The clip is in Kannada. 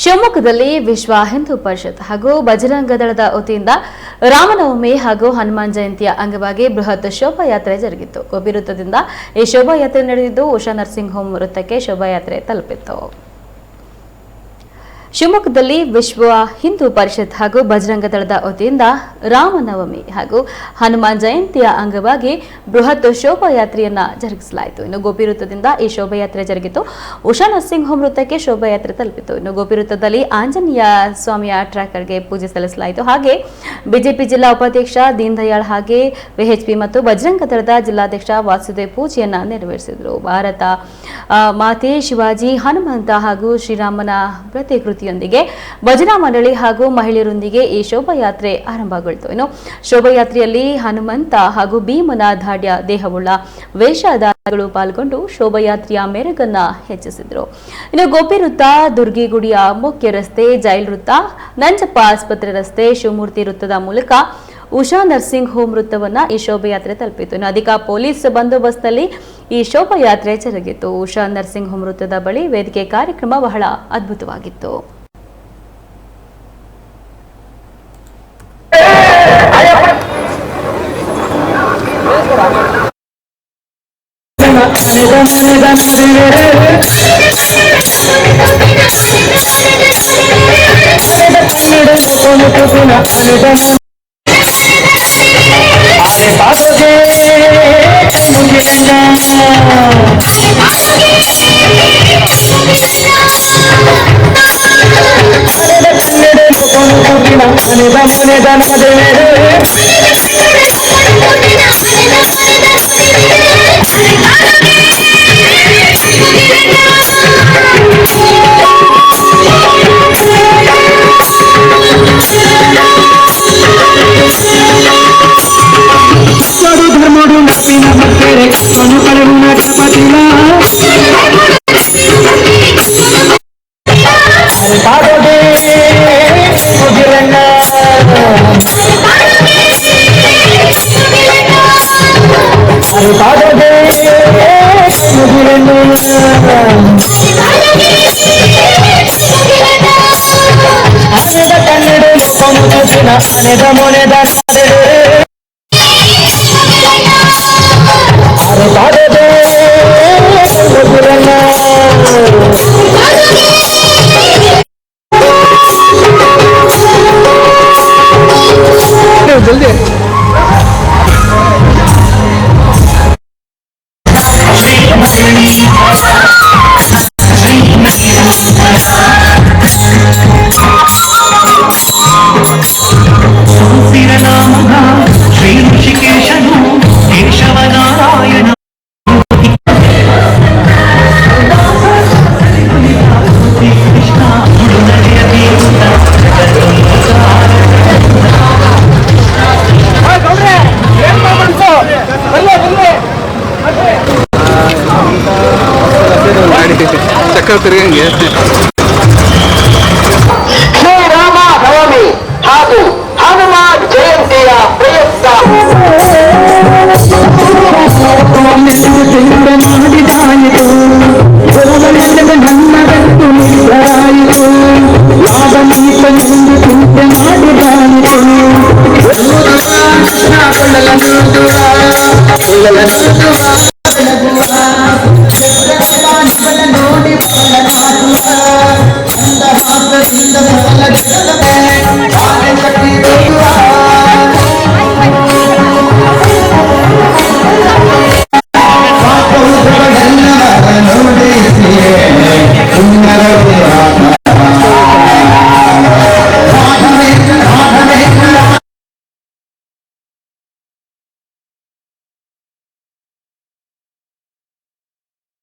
ಶಿವಮೊಗ್ಗದಲ್ಲಿ ವಿಶ್ವ ಹಿಂದೂ ಪರಿಷತ್ ಹಾಗೂ ಬಜರಂಗ ದಳದ ವತಿಯಿಂದ ರಾಮನವಮಿ ಹಾಗೂ ಹನುಮಾನ್ ಜಯಂತಿಯ ಅಂಗವಾಗಿ ಬೃಹತ್ ಶೋಭಾಯಾತ್ರೆ ಜರುಗಿತು. ಗೋಪಿ ವೃತ್ತದಿಂದ ಈ ಶೋಭಾಯಾತ್ರೆ ನಡೆದಿದ್ದು ಉಷಾ ನರ್ಸಿಂಗ್ ಹೋಮ್ ವೃತ್ತಕ್ಕೆ ಶೋಭಾಯಾತ್ರೆ ತಲುಪಿತು. ಶಿವಮೊಗ್ಗದಲ್ಲಿ ವಿಶ್ವ ಹಿಂದೂ ಪರಿಷತ್ ಹಾಗೂ ಬಜರಂಗ ದಳದ ವತಿಯಿಂದ ರಾಮನವಮಿ ಹಾಗೂ ಹನುಮಾನ್ ಜಯಂತಿಯ ಅಂಗವಾಗಿ ಬೃಹತ್ ಶೋಭಾಯಾತ್ರೆಯನ್ನ ಜರುಗಿಸಲಾಯಿತು. ಇನ್ನು ಗೋಪಿ ವೃತ್ತದಿಂದ ಈ ಶೋಭಾಯಾತ್ರೆ ಜರುಗಿತು. ಉಷಾ ನರ್ಸಿಂಗ್ ಹೋಮ್ ವೃತ್ತಕ್ಕೆ ಶೋಭಾಯಾತ್ರೆ ತಲುಪಿತು. ಇನ್ನು ಗೋಪಿ ವೃತ್ತದಲ್ಲಿ ಆಂಜನೇಯ ಸ್ವಾಮಿಯ ಟ್ರ್ಯಾಕರ್ಗೆ ಪೂಜೆ ಸಲ್ಲಿಸಲಾಯಿತು. ಹಾಗೆ ಬಿಜೆಪಿ ಜಿಲ್ಲಾ ಉಪಾಧ್ಯಕ್ಷ ದೀನ್ ದಯಾಳ್ ಹಾಗೆ ವಿಎಚ್ಪಿ ಮತ್ತು ಬಜರಂಗ ದಳದ ಜಿಲ್ಲಾಧ್ಯಕ್ಷ ವಾಸುದೇವ್ ಪೂಜೆಯನ್ನ ನೆರವೇರಿಸಿದರು. ಭಾರತ ಮಾತೆ ಶಿವಾಜಿ ಹನುಮಂತ ಹಾಗೂ ಶ್ರೀರಾಮನ ಪ್ರತಿಕೃತಿಯೊಂದಿಗೆ ಭಜನಾ ಮಂಡಳಿ ಹಾಗೂ ಮಹಿಳೆಯರೊಂದಿಗೆ ಈ ಶೋಭಾಯಾತ್ರೆ ಆರಂಭಗೊಳ್ಳಿತು. ಇನ್ನು ಶೋಭಾಯಾತ್ರೆಯಲ್ಲಿ ಹನುಮಂತ ಹಾಗೂ ಭೀಮನ ಧಾಡ್ಯ ದೇಹವುಳ್ಳ ವೇಷಧಾರಿಗಳು ಪಾಲ್ಗೊಂಡು ಶೋಭಾಯಾತ್ರೆಯ ಮೆರುಗನ್ನ ಹೆಚ್ಚಿಸಿದರು. ಇನ್ನು ಗೋಪಿ ವೃತ್ತ, ದುರ್ಗಿಗುಡಿಯ ಮುಖ್ಯ ರಸ್ತೆ, ಜೈಲ್ ವೃತ್ತ, ನಂಜಪ್ಪ ಆಸ್ಪತ್ರೆ ರಸ್ತೆ, ಶಿವಮೂರ್ತಿ ವೃತ್ತದ ಮೂಲಕ ಉಷಾ ನರ್ಸಿಂಗ್ ಹೋಮ್ ವೃತ್ತವನ್ನ ಈ ಶೋಭಾಯಾತ್ರೆ ತಲುಪಿತು. ಇನ್ನು ಅಧಿಕ ಪೊಲೀಸ್ ಬಂದೋಬಸ್ತ್ನಲ್ಲಿ ಈ ಶೋಭಾಯಾತ್ರೆ ಜರುಗಿತು. ಉಷಾ ನರ್ಸಿಂಗ್ ಹೋಮ್ ವೃತ್ತದ ಬಳಿ ವೇದಿಕೆ ಕಾರ್ಯಕ್ರಮ ಬಹಳ ಅದ್ಭುತವಾಗಿತ್ತು. ಶ್ರೀರಾಮ ನವಮಿ ಹಾಗೂ ಹನುಮಾನ್ ಜಯಂತಿಯ ಪ್ರಯುಕ್ತ ನೋಡಿ